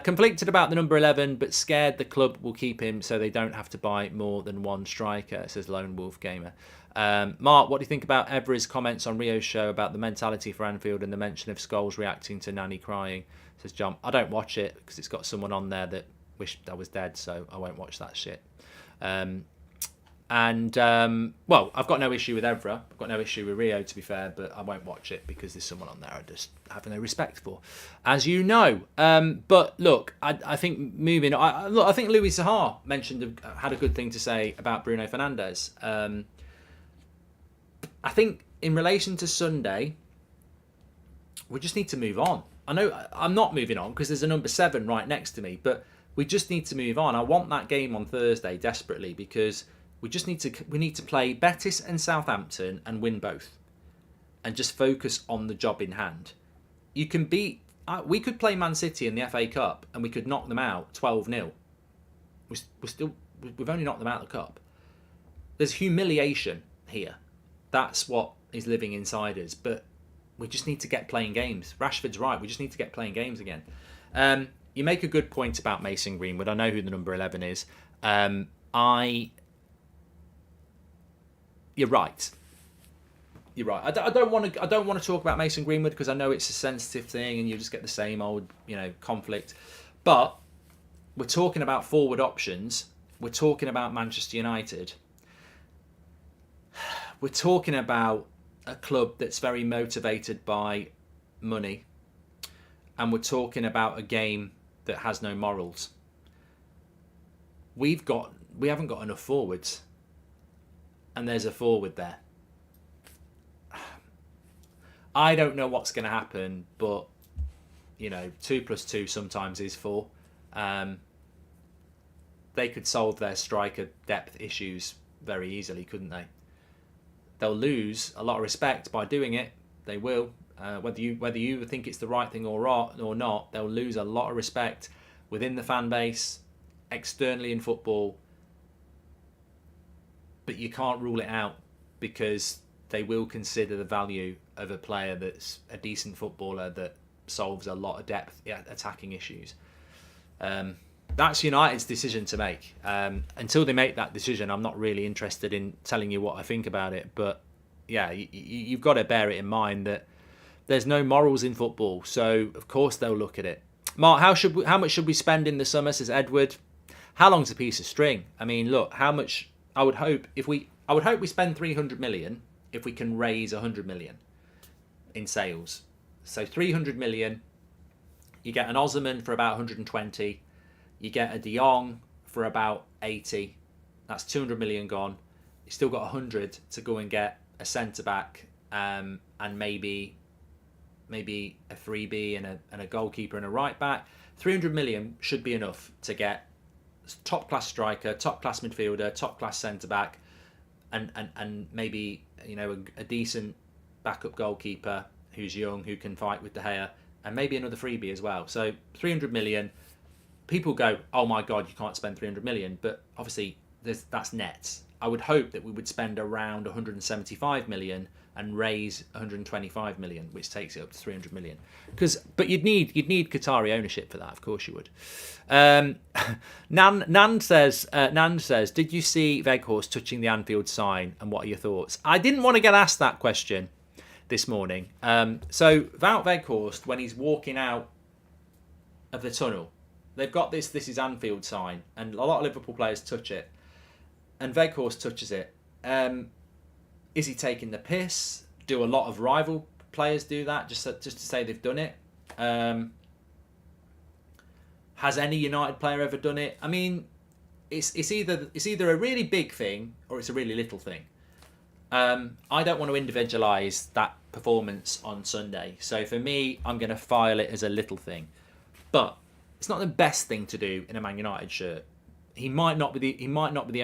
Conflicted about the number 11, but scared the club will keep him so they don't have to buy more than one striker, says Lone Wolf Gamer. Mark, what do you think about Evra's comments on Rio's show about the mentality for Anfield and the mention of Scholes reacting to Nani crying, says John. I don't watch it because it's got someone on there that wished I was dead, so I won't watch that shit. I've got no issue with Evra. I've got no issue with Rio, to be fair, but I won't watch it because there's someone on there I just have no respect for, as you know. But look, I think moving on, I think Louis Saha had a good thing to say about Bruno Fernandes. I think in relation to Sunday, we just need to move on. I know I'm not moving on because there's a number 7 right next to me, but we just need to move on. I want that game on Thursday desperately because we need to play Betis and Southampton and win both, and just focus on the job in hand. You can beat. We could play Man City in the FA Cup and we could knock them out 12-0. We've only knocked them out of the cup. There's humiliation here. That's what is living inside us. But we just need to get playing games. Rashford's right. We just need to get playing games again. You make a good point about Mason Greenwood. I know who the number 11 is. You're right. You're right. I don't want to talk about Mason Greenwood because I know it's a sensitive thing, and you just get the same old, conflict. But we're talking about forward options. We're talking about Manchester United. We're talking about a club that's very motivated by money, and we're talking about a game that has no morals. We haven't got enough forwards, and there's a forward there. I don't know what's going to happen, but 2 + 2 sometimes is 4. They could solve their striker depth issues very easily, couldn't they? They'll lose a lot of respect by doing it. They will. Whether you think it's the right thing or not, they'll lose a lot of respect within the fan base, externally in football. But you can't rule it out, because they will consider the value of a player that's a decent footballer that solves a lot of depth attacking issues. That's United's decision to make. Until they make that decision, I'm not really interested in telling you what I think about it. But yeah, you've got to bear it in mind that there's no morals in football. So of course they'll look at it. Mark, how much should we spend in the summer? Says Edward. How long's a piece of string? I mean, look, how much? I would hope we spend 300 million if we can raise 100 million in sales. So 300 million, you get an Osimhen for about 120, you get a De Jong for about 80. That's 200 million gone. You still got 100 to go and get a centre back, and maybe a freebie and a goalkeeper and a right back. 300 million should be enough to get top class striker, top class midfielder, top class centre back, and maybe a decent backup goalkeeper who's young, who can fight with De Gea, and maybe another freebie as well. So 300 million. People go, oh my God, you can't spend 300 million, but obviously that's net. I would hope that we would spend around 175 million and raise 125 million, which takes it up to 300 million. But you'd need Qatari ownership for that, of course you would. Nand says, did you see Weghorst touching the Anfield sign, and what are your thoughts? I didn't want to get asked that question this morning. So Wout Weghorst, when he's walking out of the tunnel, they've got this is Anfield sign, and a lot of Liverpool players touch it, and Weghorst touches it. Is he taking the piss? Do a lot of rival players do that just to say they've done it? Has any United player ever done it? I mean, it's either a really big thing or it's a really little thing. I don't want to individualise that performance on Sunday, so for me, I'm going to file it as a little thing. But it's not the best thing to do in a Man United shirt. He might not be the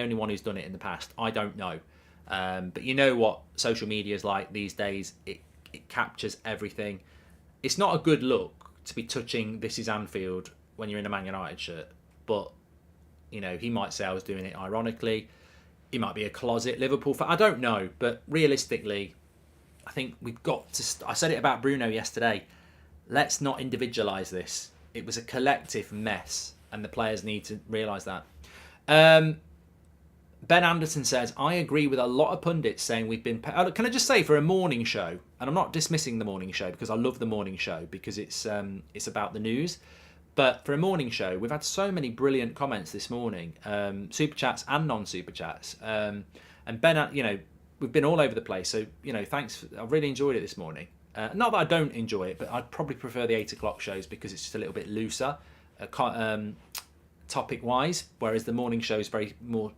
only one who's done it in the past. I don't know. But you know what social media is like these days. It captures everything. It's not a good look to be touching "This is Anfield" when you're in a Man United shirt. But he might say I was doing it ironically. He might be a closet Liverpool fan. I don't know. But realistically, I think we've got to. I said it about Bruno yesterday. Let's not individualise this. It was a collective mess, and the players need to realise that. Ben Anderson says, I agree with a lot of pundits saying we've been... Can I just say, for a morning show, and I'm not dismissing the morning show because I love the morning show because it's about the news, but for a morning show, we've had so many brilliant comments this morning, super chats and non-super chats. And Ben, we've been all over the place, so, thanks. I've really enjoyed it this morning. Not that I don't enjoy it, but I'd probably prefer the 8 o'clock shows because it's just a little bit looser, topic-wise, whereas the morning show is very more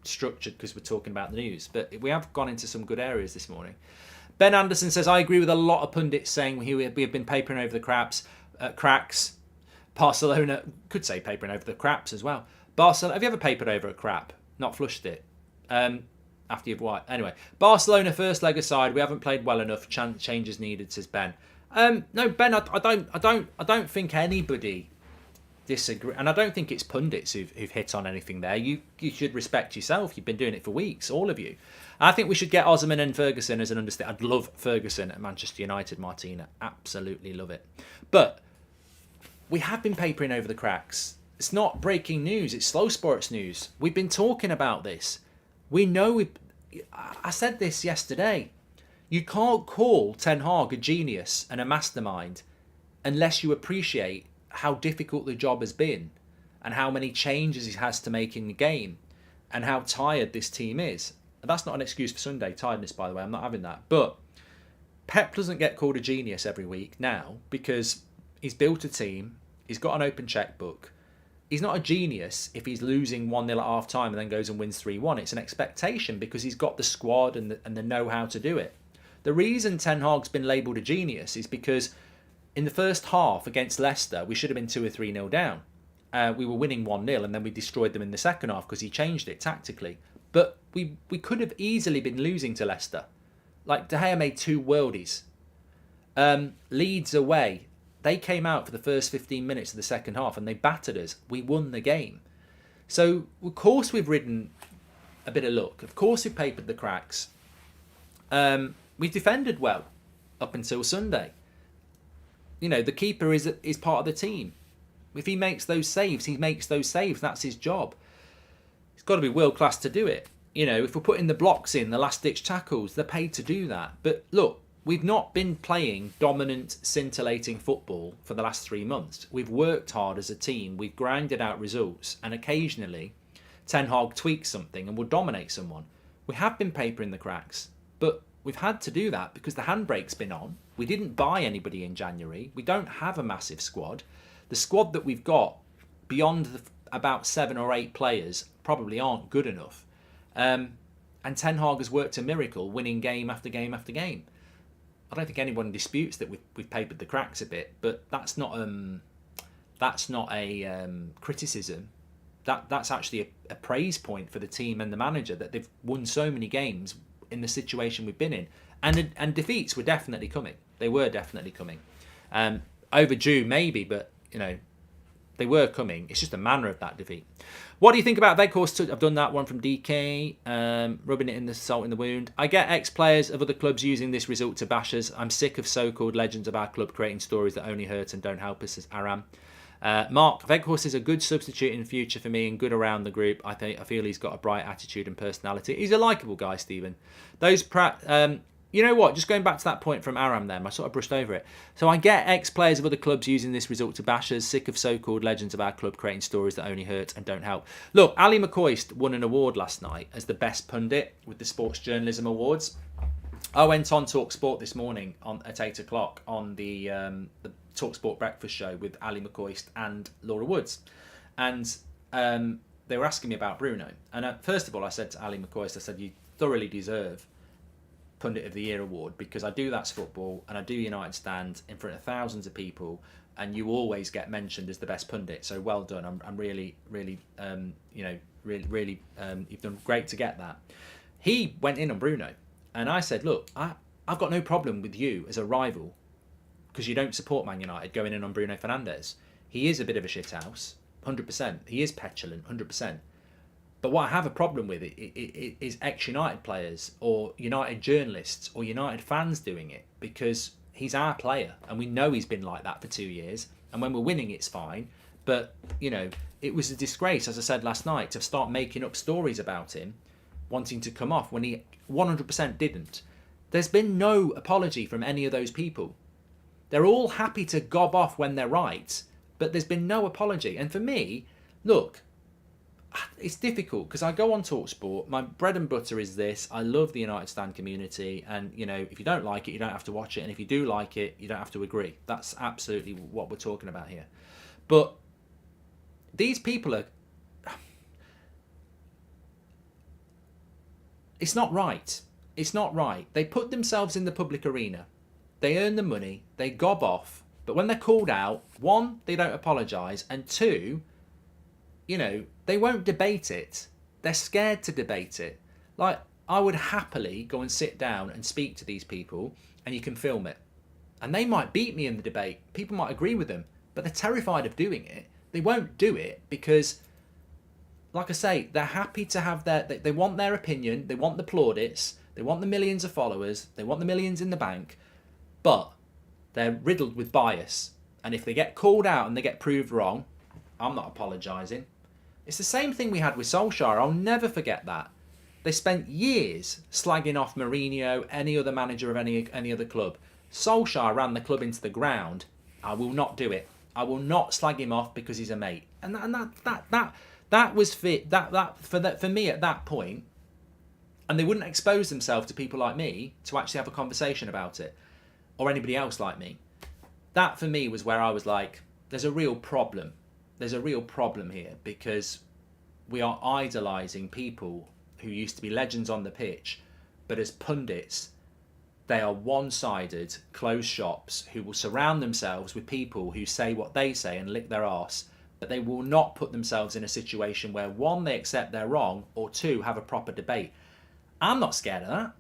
structured because we're talking about the news. But we have gone into some good areas this morning. Ben Anderson says, I agree with a lot of pundits saying we have been papering over the cracks. Barcelona, could say papering over the craps as well. Barcelona, have you ever papered over a crap? Not flushed it? After you've wiped. Anyway, Barcelona first leg aside, we haven't played well enough. Changes needed, says Ben. No, Ben, I don't think anybody disagree, and I don't think it's pundits who've hit on anything there. You should respect yourself. You've been doing it for weeks, all of you. I think we should get Osimhen and Ferguson as an understatement. I'd love Ferguson at Manchester United, Martina. Absolutely love it. But we have been papering over the cracks. It's not breaking news. It's slow sports news. We've been talking about this. We know. I said this yesterday. You can't call Ten Hag a genius and a mastermind unless you appreciate how difficult the job has been and how many changes he has to make in the game and how tired this team is. And that's not an excuse for Sunday tiredness, by the way. I'm not having that. But Pep doesn't get called a genius every week now because he's built a team. He's got an open checkbook. He's not a genius if he's losing 1-0 at half time and then goes and wins 3-1. It's an expectation because he's got the squad and the know-how to do it. The reason Ten Hag's been labelled a genius is because in the first half against Leicester, we should have been 2 or 3-0 down. We were winning 1-0 and then we destroyed them in the second half because he changed it tactically. But we could have easily been losing to Leicester. Like, De Gea made 2 worldies. Leeds away, they came out for the first 15 minutes of the second half and they battered us. We won the game. So, of course, we've ridden a bit of luck. Of course, we've papered the cracks. We've defended well up until Sunday. You know, the keeper is part of the team. If he makes those saves, he makes those saves. That's his job. He's got to be world class to do it. You know, if we're putting the blocks in, the last ditch tackles, they're paid to do that. But look, we've not been playing dominant, scintillating football for the last 3 months. We've worked hard as a team. We've grinded out results. And occasionally, Ten Hag tweaks something and will dominate someone. We have been papering the cracks. But we've had to do that because the handbrake's been on. We didn't buy anybody in January. We don't have a massive squad. The squad that we've got, beyond about 7 or 8 players, probably aren't good enough. And Ten Hag has worked a miracle, winning game after game after game. I don't think anyone disputes that we've papered the cracks a bit, but that's not a criticism. That's actually a praise point for the team and the manager that they've won so many games in the situation we've been in. And defeats were definitely coming. They were definitely coming. Overdue maybe, but you know, they were coming. It's just the manner of that defeat. What do you think about Weghorst? I've done that one from DK, rubbing it in the salt in the wound. I get ex-players of other clubs using this result to bash us. I'm sick of so-called legends of our club creating stories that only hurt and don't help us, says Aram. Mark, Weghorst is a good substitute in the future for me and good around the group. I feel he's got a bright attitude and personality. He's a likeable guy, Stephen. You know what? Just going back to that point from Aram there, I sort of brushed over it. So I get ex-players of other clubs using this result to bash us, sick of so-called legends of our club creating stories that only hurt and don't help. Look, Ali McCoist won an award last night as the best pundit with the Sports Journalism Awards. I went on TalkSport this morning at 8 o'clock on the TalkSport breakfast show with Ali McCoist and Laura Woods. And they were asking me about Bruno. And first of all, I said to Ali McCoist, I said, you thoroughly deserve Pundit of the Year award because I do That's Football and I do United Stand in front of thousands of people and you always get mentioned as the best pundit. So well done. I'm really, really, you've done great to get that. He went in on Bruno and I said, look, I've got no problem with you as a rival because you don't support Man United going in on Bruno Fernandes. He is a bit of a shithouse, 100%. He is petulant, 100%. But what I have a problem with is ex-United players or United journalists or United fans doing it because he's our player and we know he's been like that for 2 years. And when we're winning, it's fine. But, you know, it was a disgrace, as I said last night, to start making up stories about him wanting to come off when he 100% didn't. There's been no apology from any of those people. They're all happy to gob off when they're right, but there's been no apology. And for me, look, it's difficult because I go on TalkSport. My bread and butter is this. I love the United Stand community. And, you know, if you don't like it, you don't have to watch it. And if you do like it, you don't have to agree. That's absolutely what we're talking about here. But these people are... It's not right. It's not right. They put themselves in the public arena. They earn the money. They gob off. But when they're called out, 1, they don't apologise. And 2... you know, they won't debate it. They're scared to debate it. Like, I would happily go and sit down and speak to these people, and you can film it. And they might beat me in the debate. People might agree with them, but they're terrified of doing it. They won't do it because, like I say, they're happy to have they want their opinion, they want the plaudits, they want the millions of followers, they want the millions in the bank, but they're riddled with bias. And if they get called out and they get proved wrong, I'm not apologising. It's the same thing we had with Solskjaer. I'll never forget that. They spent years slagging off Mourinho, any other manager of any other club. Solskjaer ran the club into the ground. I will not do it. I will not slag him off because he's a mate. And that was fit. For me at that point, and they wouldn't expose themselves to people like me to actually have a conversation about it, or anybody else like me. That for me was where I was like, there's a real problem. There's a real problem here because we are idolising people who used to be legends on the pitch, but as pundits, they are one-sided, closed shops who will surround themselves with people who say what they say and lick their arse, but they will not put themselves in a situation where, one, they accept they're wrong, or two, have a proper debate. I'm not scared of that.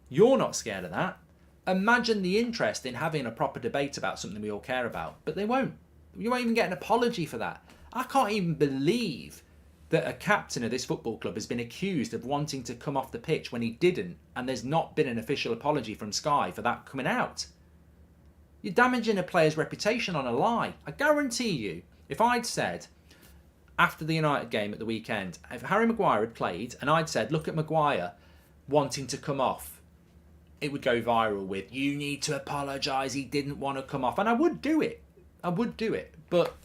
You're not scared of that. Imagine the interest in having a proper debate about something we all care about, but they won't. You won't even get an apology for that. I can't even believe that a captain of this football club has been accused of wanting to come off the pitch when he didn't, and there's not been an official apology from Sky for that coming out. You're damaging a player's reputation on a lie. I guarantee you, if I'd said, after the United game at the weekend, if Harry Maguire had played, and I'd said, look at Maguire wanting to come off, it would go viral with, you need to apologise, he didn't want to come off. And I would do it. But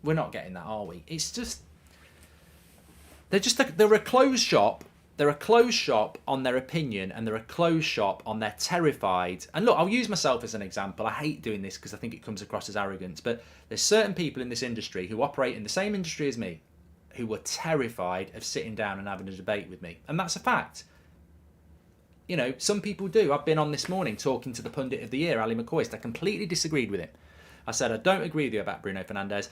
we're not getting that, are we? It's just... They're a closed shop. They're a closed shop on their opinion, and they're a closed shop on their terrified. And look, I'll use myself as an example. I hate doing this because I think it comes across as arrogance. But there's certain people in this industry who operate in the same industry as me who were terrified of sitting down and having a debate with me. And that's a fact. You know, some people do. I've been on this morning talking to the Pundit of the Year, Ali McCoist. I completely disagreed with him. I said, I don't agree with you about Bruno Fernandes.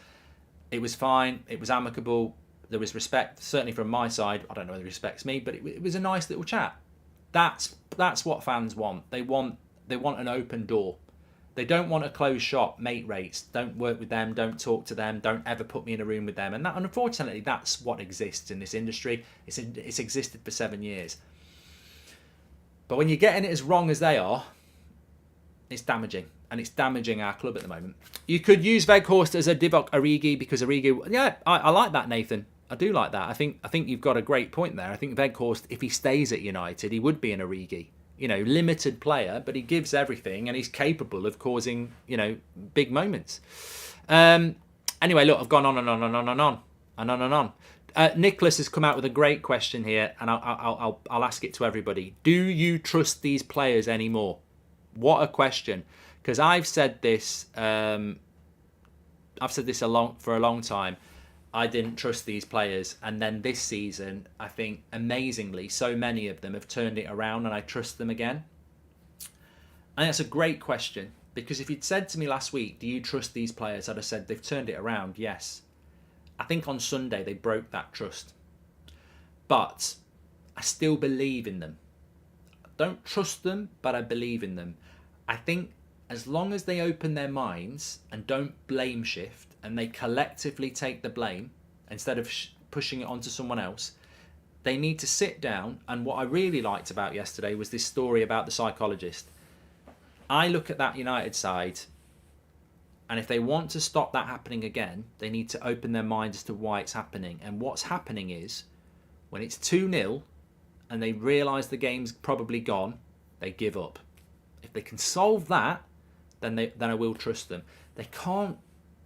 It was fine. It was amicable. There was respect, certainly from my side. I don't know whether he respects me, but it was a nice little chat. That's what fans want. They want an open door. They don't want a closed shop, mate rates. Don't work with them. Don't talk to them. Don't ever put me in a room with them. And unfortunately, that's what exists in this industry. It's existed for 7 years. But when you're getting it as wrong as they are, it's damaging. And it's damaging our club at the moment. You could use Weghorst as a Divock Origi because Origi... Yeah, I like that, Nathan. I do like that. I think you've got a great point there. I think Weghorst, if he stays at United, he would be an Origi. You know, limited player, but he gives everything and he's capable of causing, you know, big moments. Anyway, look, I've gone on and on and on and on and on and on. Nicholas has come out with a great question here, and I'll ask it to everybody. Do you trust these players anymore? What a question. Because I've said this for a long time. I didn't trust these players, and then this season, I think amazingly, so many of them have turned it around, and I trust them again. And that's a great question, because if you'd said to me last week, "Do you trust these players?" I'd have said they've turned it around. Yes, I think on Sunday they broke that trust, but I still believe in them. I don't trust them, but I believe in them. I think as long as they open their minds and don't blame shift, and they collectively take the blame instead of pushing it onto someone else, they need to sit down. And what I really liked about yesterday was this story about the psychologist. I look at that United side, and if they want to stop that happening again, they need to open their minds as to why it's happening. And what's happening is, when it's 2-0 and they realise the game's probably gone, they give up. If they can solve that, then I will trust them. They can't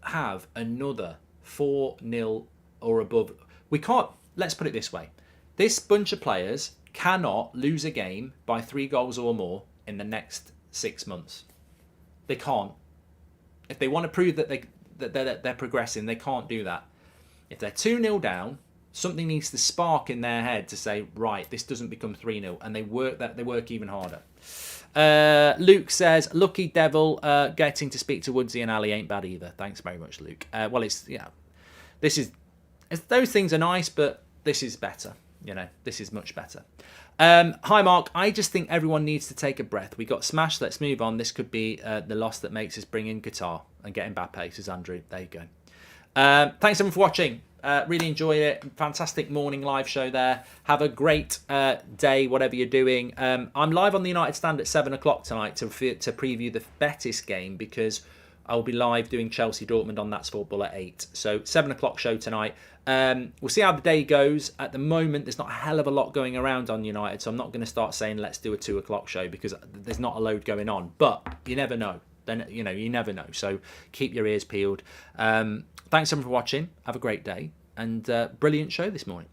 have another 4-0 or above. We can't. Let's put it this way. This bunch of players cannot lose a game by 3 goals or more in the next 6 months. They can't. If they want to prove that they're progressing, they can't do that. If they're 2-0 down, something needs to spark in their head to say, right, this doesn't become 3-0, and they work even harder. Luke says, lucky devil, getting to speak to Woodsy and Ali ain't bad either. Thanks very much, Luke. Those things are nice, but this is better. this is much better. Hi, Mark. I just think everyone needs to take a breath. We got smashed. Let's move on. This could be the loss that makes us bring in Qatar and get Mbappe, says Andrew. There you go. Thanks, everyone, for watching. Really enjoyed it. Fantastic morning live show there. Have a great day, whatever you're doing. I'm live on the United Stand at 7 o'clock tonight to preview the Betis game, because I'll be live doing Chelsea Dortmund on That's Football at 8. So 7 o'clock show tonight. We'll see how the day goes. At the moment, there's not a hell of a lot going around on United, so I'm not going to start saying let's do a 2 o'clock show, because there's not a load going on. But you never know. Then you never know. So keep your ears peeled. Thanks everyone for watching. Have a great day, and brilliant show this morning.